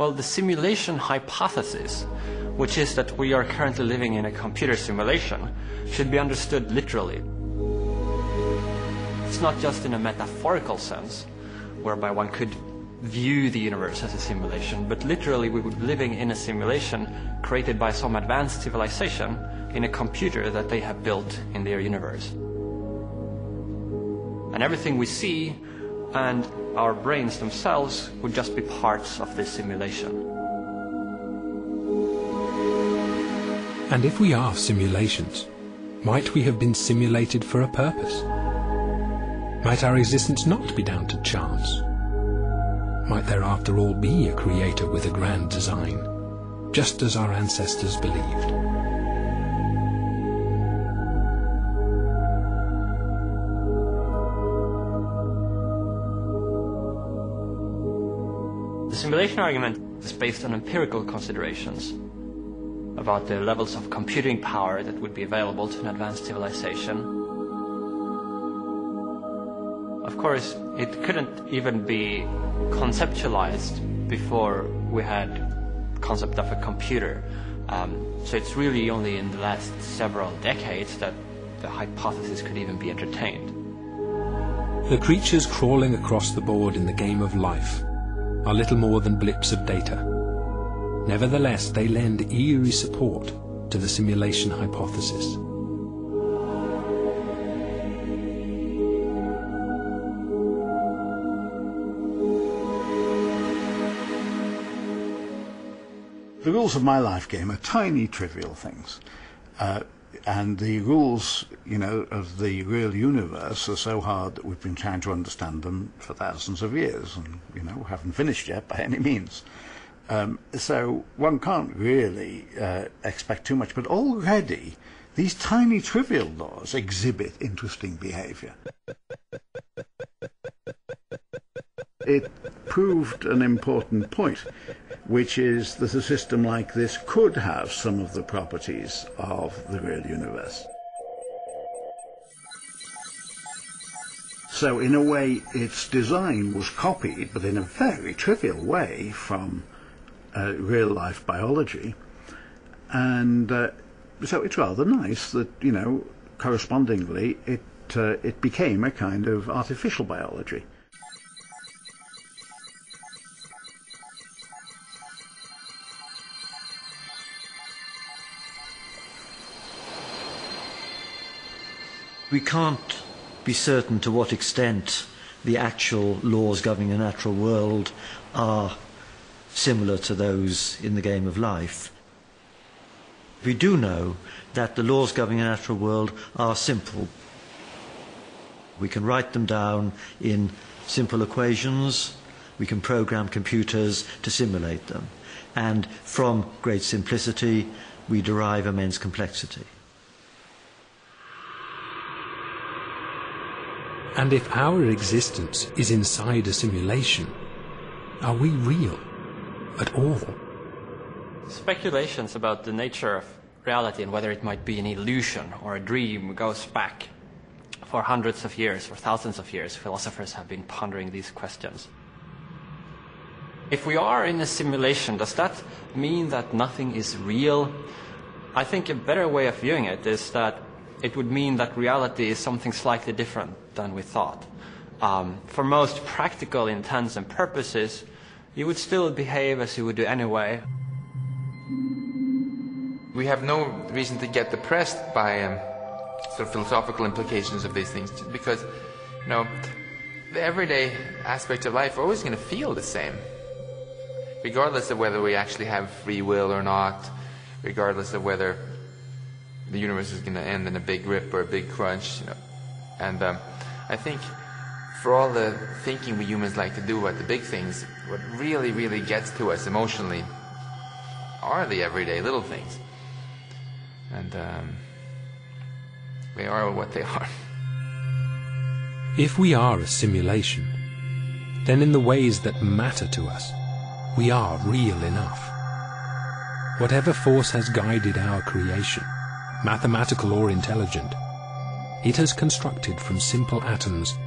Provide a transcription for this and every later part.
Well, the simulation hypothesis, which is that we are currently living in a computer simulation, should be understood literally. It's not just in a metaphorical sense, whereby one could view the universe as a simulation, but literally we would be living in a simulation created by some advanced civilization in a computer that they have built in their universe. And everything we see and our brains themselves would just be parts of this simulation. And if we are simulations, might we have been simulated for a purpose? Might our existence not be down to chance? Might there after all be a creator with a grand design, just as our ancestors believed? The simulation argument is based on empirical considerations about the levels of computing power that would be available to an advanced civilization. Of course, it couldn't even be conceptualized before we had the concept of a computer. So it's really only in the last several decades that the hypothesis could even be entertained. The creatures crawling across the board in the game of life are little more than blips of data. Nevertheless, they lend eerie support to the simulation hypothesis. The rules of my life game are tiny, trivial things. And the rules, of the real universe are so hard that we've been trying to understand them for thousands of years and, haven't finished yet by any means. So one can't really expect too much, but already these tiny, trivial laws exhibit interesting behavior. It proved an important point, which is that a system like this could have some of the properties of the real universe. So in a way, its design was copied, but in a very trivial way, from real-life biology. And so it's rather nice that, correspondingly, it became a kind of artificial biology. We can't be certain to what extent the actual laws governing the natural world are similar to those in the game of life. We do know that the laws governing the natural world are simple. We can write them down in simple equations. We can program computers to simulate them. And from great simplicity, we derive immense complexity. And if our existence is inside a simulation, are we real at all? Speculations about the nature of reality and whether it might be an illusion or a dream goes back for hundreds of years or thousands of years. Philosophers have been pondering these questions. If we are in a simulation, does that mean that nothing is real? I think a better way of viewing it is that it would mean that reality is something slightly different than we thought. For most practical intents and purposes, you would still behave as you would do anyway. We have no reason to get depressed by sort of philosophical implications of these things, because, the everyday aspects of life are always going to feel the same, regardless of whether we actually have free will or not, regardless of whether the universe is going to end in a big rip or a big crunch, And I think for all the thinking we humans like to do about the big things, what really, really gets to us emotionally are the everyday little things. And they are what they are. If we are a simulation, then in the ways that matter to us, we are real enough. Whatever force has guided our creation, mathematical or intelligent, it has constructed from simple atoms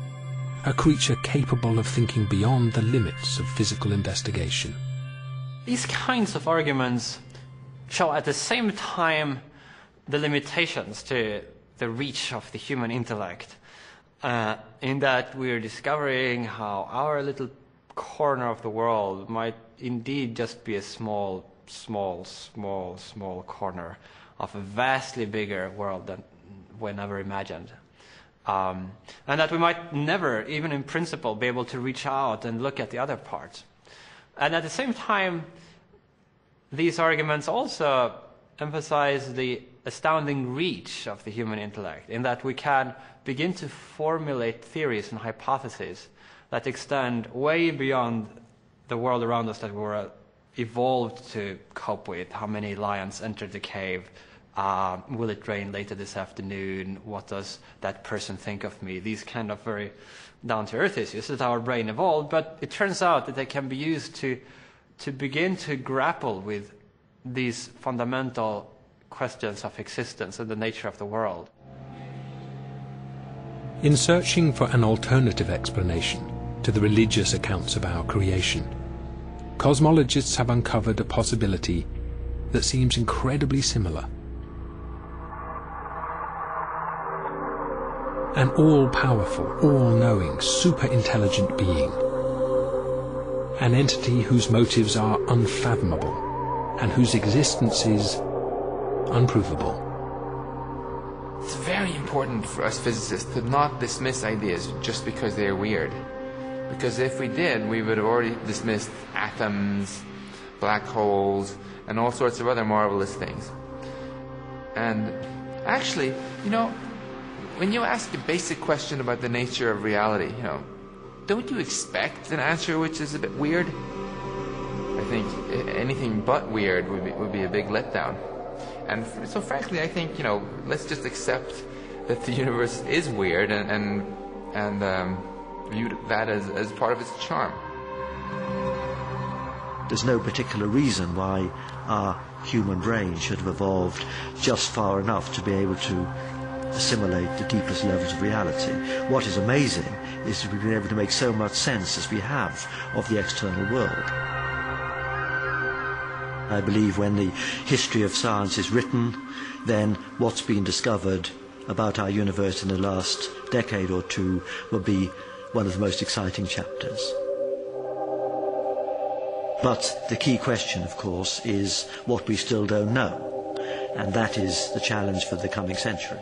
a creature capable of thinking beyond the limits of physical investigation. These kinds of arguments show at the same time the limitations to the reach of the human intellect, in that we're discovering how our little corner of the world might indeed just be a small corner of a vastly bigger world than we never imagined. And that we might never, even in principle, be able to reach out and look at the other parts. And at the same time, these arguments also emphasize the astounding reach of the human intellect, in that we can begin to formulate theories and hypotheses that extend way beyond the world around us that we were evolved to cope with. How many lions entered the cave? Will it rain later this afternoon? What does that person think of me? These kind of very down-to-earth issues that our brain evolved, but it turns out that they can be used to begin to grapple with these fundamental questions of existence and the nature of the world. In searching for an alternative explanation to the religious accounts of our creation, cosmologists have uncovered a possibility that seems incredibly similar. An all-powerful, all-knowing, super-intelligent being. An entity whose motives are unfathomable and whose existence is unprovable. It's very important for us physicists to not dismiss ideas just because they're weird. Because if we did, we would have already dismissed atoms, black holes, and all sorts of other marvelous things. And actually, when you ask a basic question about the nature of reality, don't you expect an answer which is a bit weird? I think anything but weird would be a big letdown. And so frankly, I think, let's just accept that the universe is weird and view that as part of its charm. There's no particular reason why our human brain should have evolved just far enough to be able to assimilate the deepest levels of reality. What is amazing is that we've been able to make so much sense as we have of the external world. I believe when the history of science is written, then what's been discovered about our universe in the last decade or two will be one of the most exciting chapters. But the key question, of course, is what we still don't know, and that is the challenge for the coming century.